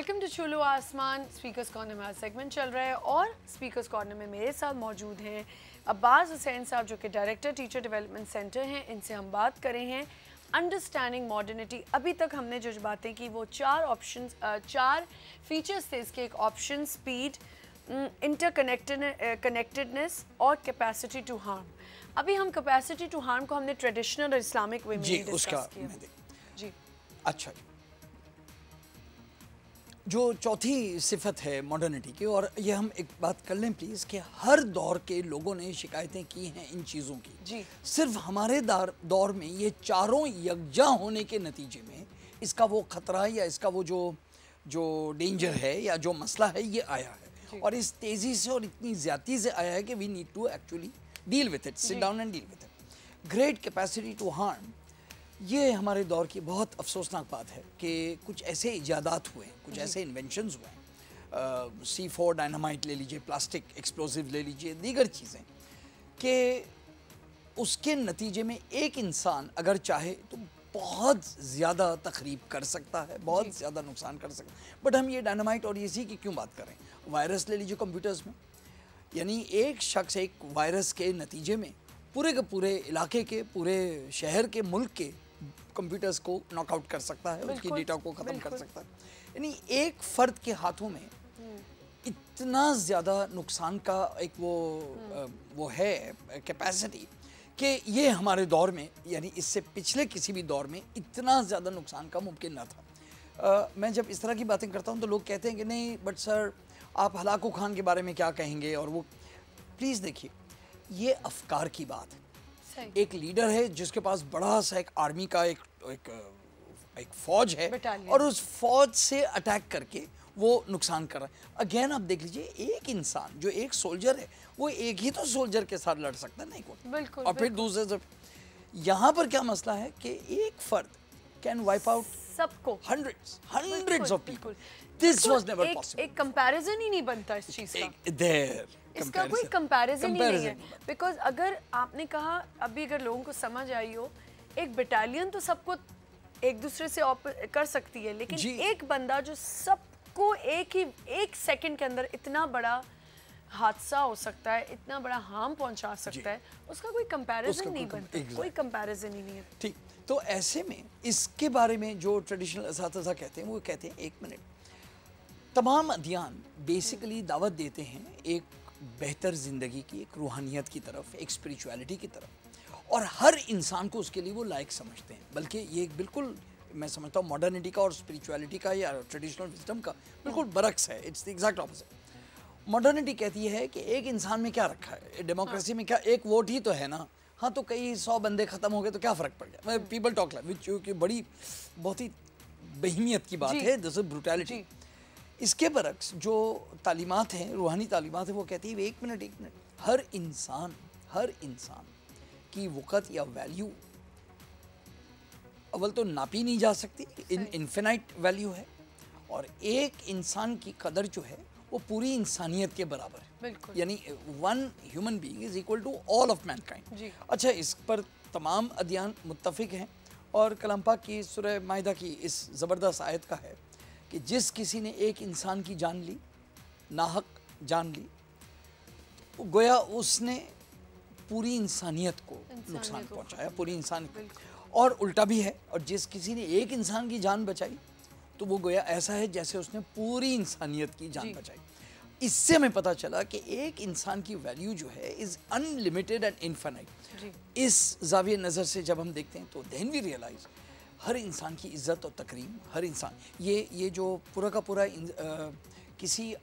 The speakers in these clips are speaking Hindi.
वेलकम टू चुलू आसमान। स्पीकर्स कॉर्नर में सेगमेंट चल रहा है और स्पीकर्स कॉर्नर में मेरे साथ मौजूद हैं अब्बास हुसैन साहब जो कि डायरेक्टर टीचर डेवलपमेंट सेंटर हैं। इनसे हम बात करें हैं अंडरस्टैंडिंग मॉडर्निटी। अभी तक हमने जो बातें की वो चार फीचर्स थे इसके। एक ऑप्शन, स्पीड, कनेक्टेडनेस और कैपेसिटी टू हार्म। अभी हम कैपेसिटी टू हार्म को हमने ट्रेडिशनल और इस्लामिक वे में डिस्कस किया। जी अच्छा, जो चौथी सिफत है मॉडर्निटी की, और ये हम एक बात कर लें प्लीज़ कि हर दौर के लोगों ने शिकायतें की हैं इन चीज़ों की। जी। सिर्फ हमारे दौर में ये चारों यकजा होने के नतीजे में इसका वो ख़तरा या इसका वो जो डेंजर है या जो मसला है ये आया है, और इस तेज़ी से और इतनी ज़्यादती से आया है कि we need to actually deal with it, sit down and deal with it. Great capacity to harm, ये हमारे दौर की बहुत अफसोसनाक बात है कि कुछ ऐसे इजादात हुए, कुछ ऐसे इन्वेंशंस हुए, C4 डायनामाइट ले लीजिए, प्लास्टिक एक्सप्लोसिव ले लीजिए, दीगर चीज़ें, कि उसके नतीजे में एक इंसान अगर चाहे तो बहुत ज़्यादा तखरीब कर सकता है, बहुत ज़्यादा नुकसान कर सकता है। बट हम ये डायनामाइट और इसी की क्यों बात करें? वायरस ले लीजिए कंप्यूटर्स में, यानी एक शख्स एक वायरस के नतीजे में पूरे के पूरे इलाके के, पूरे शहर के, मुल्क के कंप्यूटर्स को नॉकआउट कर सकता है, उसकी डेटा को ख़त्म कर सकता है। यानी एक फ़र्द के हाथों में इतना ज़्यादा नुकसान का एक वो है कैपेसिटी कि ये हमारे दौर में, यानी इससे पिछले किसी भी दौर में इतना ज़्यादा नुकसान का मुमकिन ना था। मैं जब इस तरह की बातें करता हूँ तो लोग कहते हैं कि नहीं बट सर आप हलाकू खान के बारे में क्या कहेंगे, और वो प्लीज़ देखिए, ये अफकार की बात है। एक लीडर है जिसके पास बड़ा सा एक आर्मी का एक फौज है, और उस फौज से अटैक करके वो नुकसान कर रहा है। अगेन आप देख लीजिए, एक इंसान जो एक सोल्जर है वो एक ही तो सोल्जर के साथ लड़ सकता है, नहीं कोई। बिल्कुल, और फिर दूसरे से यहाँ पर क्या मसला है कि एक फर्द कैन वाइप आउट सबको, hundreds of people. This was never possible. एक कंपैरिजन ही नहीं बनता इस चीज का। इसका कोई कंपैरिजन ही नहीं है। बिकॉज अगर आपने कहा, अभी अगर लोगों को समझ आई हो, एक बटालियन तो सबको एक दूसरे से कर सकती है, लेकिन एक बंदा जो सबको एक सेकंड के अंदर इतना बड़ा हादसा हो सकता है, इतना बड़ा हार्म पहुंचा सकता है, उसका कोई कंपैरिजन नहीं बनता। कोई कंपैरिजन ही नहीं है। ठीक, तो ऐसे में इसके बारे में जो ट्रेडिशनल असातिज़ा कहते हैं, वो कहते हैं एक मिनट, तमाम अदियान बेसिकली दावत देते हैं एक बेहतर ज़िंदगी की, एक रूहानियत की तरफ, एक स्पिरिचुअलिटी की तरफ, और हर इंसान को उसके लिए वो लायक समझते हैं। बल्कि ये बिल्कुल मैं समझता हूँ मॉडर्निटी का और स्पिरिचुअलिटी का या ट्रेडिशनल विजडम का बिल्कुल बरक्स है। It's the exact opposite. Modernity कहती है कि एक इंसान में क्या रखा है, डेमोक्रेसी में क्या एक वोट ही तो है ना। हाँ, तो कई 100 बंदे ख़त्म हो गए तो क्या फ़र्क पड़ गया। पीपल टॉक विच की बड़ी बहुत ही बहिमियत की बात है, दिस इज ब्रूटैलिटी। इसके बरक्स जो तालीमात हैं, रूहानी तालीमात है, वो कहती है एक मिनट, हर इंसान की वक़्त या वैल्यू अव्वल तो नापी नहीं जा सकती, इनफिनाइट वैल्यू है, और एक इंसान की कदर जो है वो पूरी इंसानियत के बराबर है। यानी one human being is equal to all of mankind. अच्छा, इस पर तमाम अदियान मुत्तफिक हैं, और कलाम पाक की सूरह माइदा की इस ज़बरदस्त आयत का है कि जिस किसी ने एक इंसान की जान ली, नाहक जान ली, तो गोया उसने पूरी इंसानियत को नुकसान पहुंचाया, पूरी इंसान को। और उल्टा भी है, और जिस किसी ने एक इंसान की जान बचाई तो वो गोया ऐसा है जैसे उसने पूरी इंसानियत की जान बचाई। इससे हमें पता चला कि एक इंसान की वैल्यू जो है इज़ अनलिमिटेड एंड इनफिनाइट। इस जाविये नज़र से जब हम देखते हैं तो देन वी रियलाइज हर इंसान की इज़्ज़त और तकरीम, हर इंसान, ये जो पूरा का पूरा किसी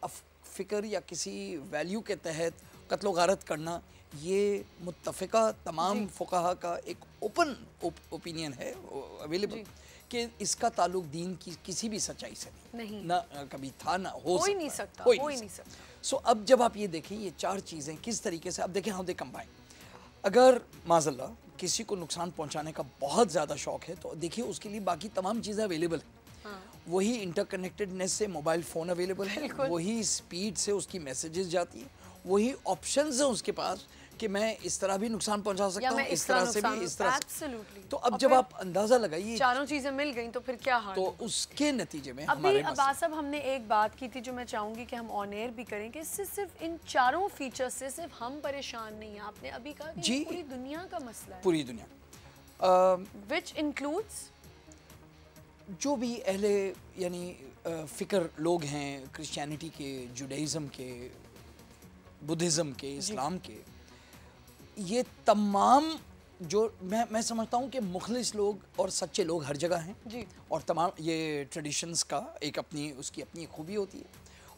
फ़िक्र या किसी वैल्यू के तहत कत्ल गारत करना, ये मुत्तफ़िका तमाम फ़ुक़हा का एक ओपन ओपिनियन है अवेलेबल कि इसका ताल्लुक दीन की किसी भी सच्चाई से नहीं, ना कभी था, ना हो सकता। सो अब जब आप ये देखें, ये चार चीज़ें किस तरीके से, अब देखें हाउ दे कंबाइन। अगर माज़अल्लाह किसी को नुकसान पहुंचाने का बहुत ज़्यादा शौक़ है तो देखिए उसके लिए बाकी तमाम चीज़ें अवेलेबल हैं। वही इंटरकनेक्टेडनेस से मोबाइल फ़ोन अवेलेबल है, वही स्पीड से उसकी मैसेजेस जाती है, वही ऑप्शंस हैं उसके पास कि मैं इस तरह भी नुकसान पहुंचा सकता हूँ, इस तरह से भी, इस तरह से। तो अब जब आप अंदाजा लगाइए चारों चीजें मिल गई तो फिर क्या हाल, तो उसके नतीजे में अभी अब्बास साहब हमने एक बात की थी जो मैं चाहूंगी कि हम ऑन एयर भी करें कि इससे सिर्फ इन चारों फीचर्स से सिर्फ हम परेशान नहीं हैं। आपने अभी कहा कि पूरी दुनिया का मसला है, पूरी दुनिया, विच इंक्लूड्स जो भी अहले यानी फ़िक्र लोग हैं, क्रिश्चियनिटी के, जुडाइज़म के, बुद्धिज़्म के, इस्लाम के, ये तमाम जो मैं समझता हूँ कि मुखलिस लोग और सच्चे लोग हर जगह हैं जी। और तमाम ये ट्रेडिशंस का एक अपनी उसकी अपनी खूबी होती है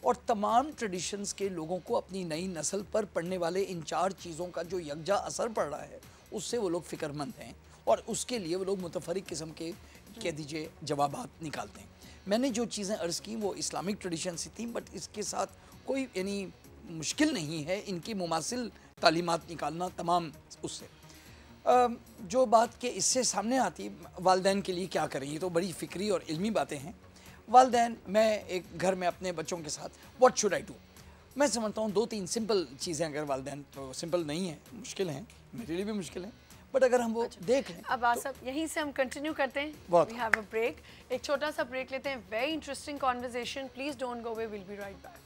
और तमाम ट्रेडिशंस के लोगों को अपनी नई नस्ल पर पड़ने वाले इन चार चीज़ों का जो यकजा असर पड़ रहा है उससे वो लोग फ़िक्रमंद हैं और उसके लिए वो लोग मुतफरिक किस्म के कह दीजिए जवाबात निकालते हैं। मैंने जो चीज़ें अर्ज़ की वो इस्लामिक ट्रेडिशन से थी, बट इसके साथ कोई यानी मुश्किल नहीं है इनकी मुमासिल तालीमात निकालना तमाम उससे। जो बात के इससे सामने आती वालिदैन के लिए क्या करें, ये तो बड़ी फ़िक्री और इल्मी बातें हैं। वालिदैन, मैं एक घर में अपने बच्चों के साथ व्हाट शुड आई डू, मैं समझता हूँ 2-3 सिंपल चीज़ें, अगर वालिदैन तो सिंपल नहीं है, मुश्किल हैं, मेरे लिए भी मुश्किल है, बट अगर हम वो देख लें। अब सब यहीं से हम कंटिन्यू करते हैं, वी हैव अ ब्रेक, एक छोटा सा ब्रेक लेते हैं। Very interesting conversation, please don't go away, will be right back.